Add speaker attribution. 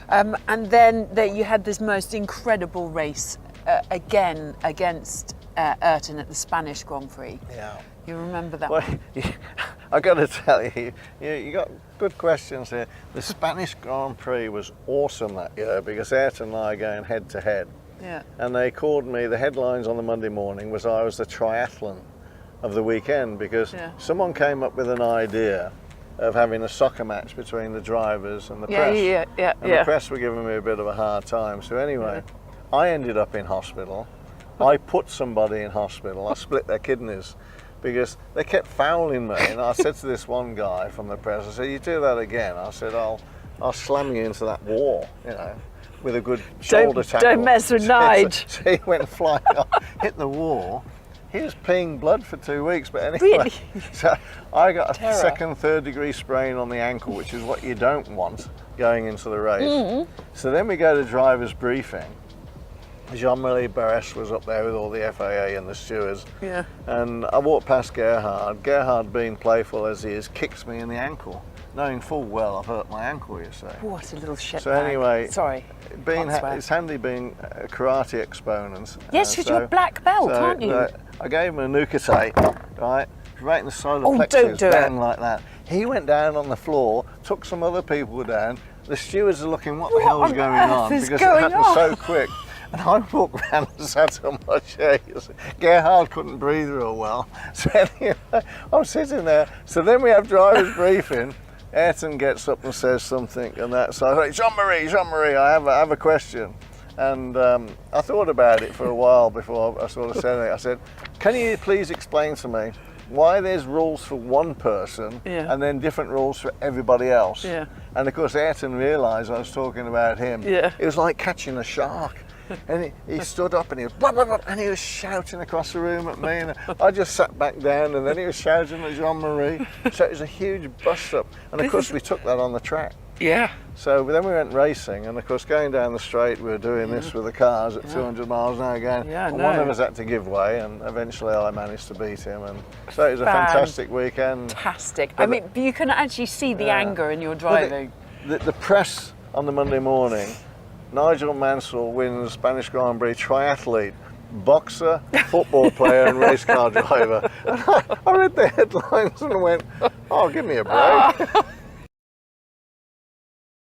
Speaker 1: And then you had this most incredible race again against Ayrton at the Spanish Grand Prix.
Speaker 2: Yeah.
Speaker 1: You remember that
Speaker 2: Well,
Speaker 1: one?
Speaker 2: I got to tell you, you got good questions here. The Spanish Grand Prix was awesome that year because Ayrton and I are going head to head.
Speaker 1: Yeah.
Speaker 2: And they called me, the headlines on the Monday morning was I was the triathlon of the weekend because someone came up with an idea of having a soccer match between the drivers and the press. And the press were giving me a bit of a hard time. So anyway, I ended up in hospital. I put somebody in hospital. I split their kidneys because they kept fouling me. And I said to this one guy from the press, I said, you do that again, I said, I'll slam you into that wall, you know, with a good shoulder tackle.
Speaker 1: Don't mess with Nige.
Speaker 2: So he went flying off, hit the wall. He was peeing blood for 2 weeks, but anyway.
Speaker 1: Really?
Speaker 2: So I got a second, third degree sprain on the ankle, which is what you don't want going into the race. So then we go to driver's briefing. Jean-Marie Barres was up there with all the FAA and the stewards. Yeah. And I walked past Gerhard. Gerhard, being playful as he is, kicks me in the ankle, knowing full well I've hurt my ankle, you see.
Speaker 1: What a little shit
Speaker 2: So
Speaker 1: bag.
Speaker 2: anyway,
Speaker 1: sorry.
Speaker 2: It's handy being a karate exponent.
Speaker 1: Yes, because you're a black belt, aren't you?
Speaker 2: I gave him a nukate, right in the solar plexus,
Speaker 1: don't do
Speaker 2: down
Speaker 1: it.
Speaker 2: like that. He went down on the floor, took some other people down. The stewards are looking, what the hell's going on? Because it happened so quick. And I walked around and sat on my chair. Gerhard couldn't breathe real well. So anyway, I'm sitting there. So then we have driver's briefing. Ayrton gets up and says something and that. So I say, Jean-Marie, I have a question. And I thought about it for a while before I sort of said it. I said, can you please explain to me why there's rules for one person and then different rules for everybody else? Yeah. And of course Ayrton realised I was talking about him. Yeah. It was like catching a shark. And he stood up and he was blah, blah, blah, and he was shouting across the room at me, and I just sat back down, and then he was shouting at Jean-Marie. So it was a huge bust up, and of course we took that on the track. Yeah. So then we went racing, and of course going down the straight we were doing this with the cars at 200 miles an hour going. And one of us had to give way, and eventually I managed to beat him, and so it was a fantastic weekend.
Speaker 1: Fantastic. I mean, you can actually see the anger in your driving.
Speaker 2: The press on the Monday morning. Nigel Mansell wins Spanish Grand Prix triathlete, boxer, football player and race car driver. And I read the headlines and went, oh, give me a break.